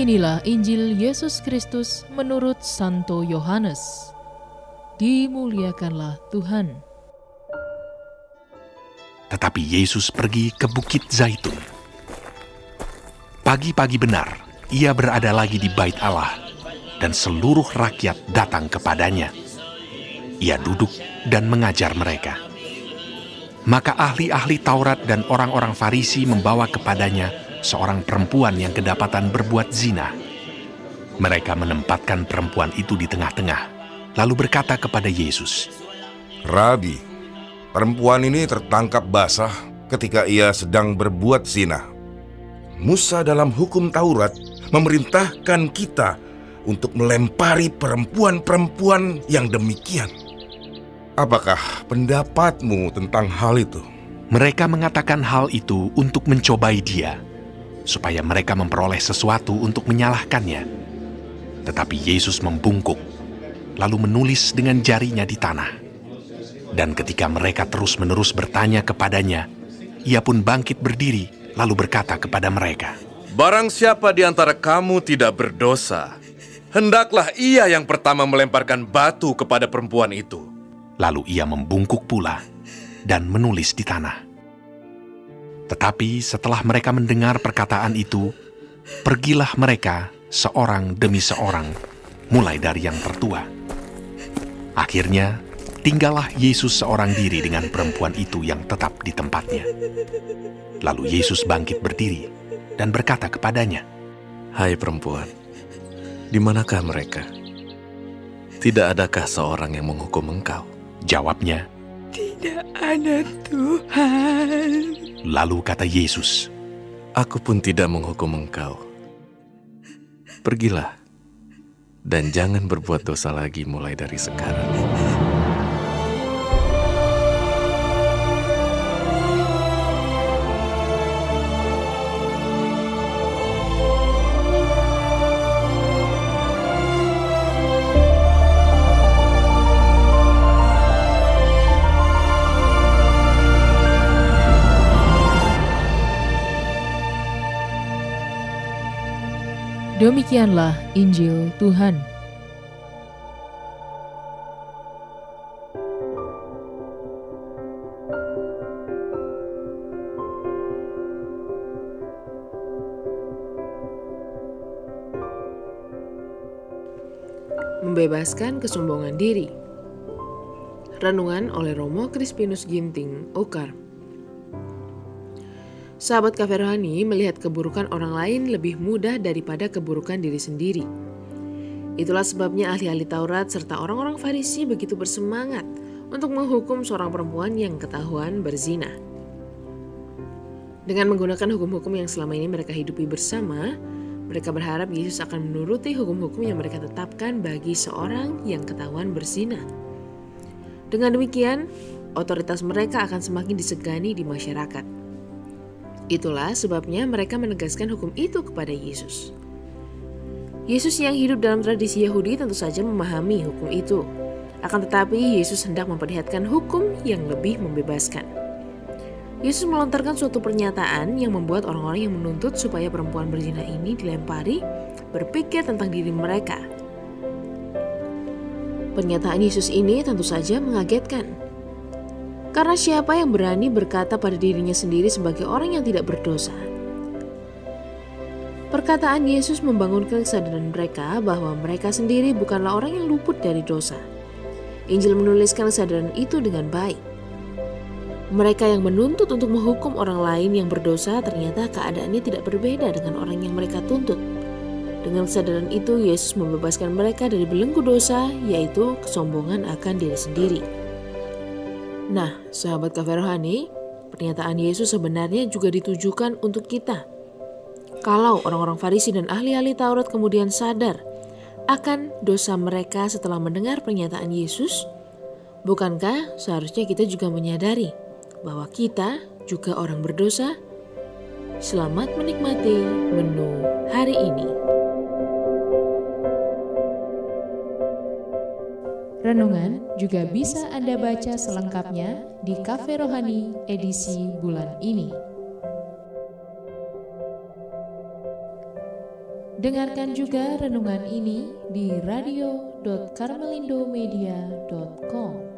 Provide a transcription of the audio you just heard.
Inilah Injil Yesus Kristus menurut Santo Yohanes. Dimuliakanlah Tuhan. Tetapi Yesus pergi ke Bukit Zaitun. Pagi-pagi benar, ia berada lagi di Bait Allah, dan seluruh rakyat datang kepadanya. Ia duduk dan mengajar mereka. Maka ahli-ahli Taurat dan orang-orang Farisi membawa kepadanya seorang perempuan yang kedapatan berbuat zina. Mereka menempatkan perempuan itu di tengah-tengah, lalu berkata kepada Yesus, "Rabi, perempuan ini tertangkap basah ketika ia sedang berbuat zina. Musa dalam hukum Taurat memerintahkan kita untuk melempari perempuan-perempuan yang demikian. Apakah pendapatmu tentang hal itu?" Mereka mengatakan hal itu untuk mencobai dia, supaya mereka memperoleh sesuatu untuk menyalahkannya. Tetapi Yesus membungkuk, lalu menulis dengan jarinya di tanah. Dan ketika mereka terus-menerus bertanya kepadanya, ia pun bangkit berdiri, lalu berkata kepada mereka, "Barang siapa di antara kamu tidak berdosa, hendaklah ia yang pertama melemparkan batu kepada perempuan itu." Lalu ia membungkuk pula dan menulis di tanah. Tetapi setelah mereka mendengar perkataan itu, pergilah mereka seorang demi seorang, mulai dari yang tertua. Akhirnya, tinggallah Yesus seorang diri dengan perempuan itu yang tetap di tempatnya. Lalu Yesus bangkit berdiri dan berkata kepadanya, "Hai perempuan, di manakah mereka? Tidak adakah seorang yang menghukum engkau?" Jawabnya, "Tidak ada, Tuhan." Lalu kata Yesus, "Aku pun tidak menghukum engkau. Pergilah, dan jangan berbuat dosa lagi mulai dari sekarang." Demikianlah Injil Tuhan. Membebaskan kesombongan diri. Renungan oleh Romo Crispinus Ginting, Ukar. Sahabat Cafe Rohani melihat keburukan orang lain lebih mudah daripada keburukan diri sendiri. Itulah sebabnya ahli-ahli Taurat serta orang-orang Farisi begitu bersemangat untuk menghukum seorang perempuan yang ketahuan berzina. Dengan menggunakan hukum-hukum yang selama ini mereka hidupi bersama, mereka berharap Yesus akan menuruti hukum-hukum yang mereka tetapkan bagi seorang yang ketahuan berzina. Dengan demikian, otoritas mereka akan semakin disegani di masyarakat. Itulah sebabnya mereka menegaskan hukum itu kepada Yesus. Yesus yang hidup dalam tradisi Yahudi tentu saja memahami hukum itu. Akan tetapi Yesus hendak memperlihatkan hukum yang lebih membebaskan. Yesus melontarkan suatu pernyataan yang membuat orang-orang yang menuntut supaya perempuan berzina ini dilempari berpikir tentang diri mereka. Pernyataan Yesus ini tentu saja mengagetkan. Karena siapa yang berani berkata pada dirinya sendiri sebagai orang yang tidak berdosa? Perkataan Yesus membangunkan kesadaran mereka bahwa mereka sendiri bukanlah orang yang luput dari dosa. Injil menuliskan kesadaran itu dengan baik. Mereka yang menuntut untuk menghukum orang lain yang berdosa ternyata keadaannya tidak berbeda dengan orang yang mereka tuntut. Dengan kesadaran itu, Yesus membebaskan mereka dari belenggu dosa, yaitu kesombongan akan diri sendiri. Nah, sahabat Cafe Rohani, pernyataan Yesus sebenarnya juga ditujukan untuk kita. Kalau orang-orang Farisi dan ahli-ahli Taurat kemudian sadar akan dosa mereka setelah mendengar pernyataan Yesus, bukankah seharusnya kita juga menyadari bahwa kita juga orang berdosa? Selamat menikmati menu hari ini. Renungan juga bisa Anda baca selengkapnya di Cafe Rohani edisi bulan ini. Dengarkan juga renungan ini di radio.karmelindomedia.com.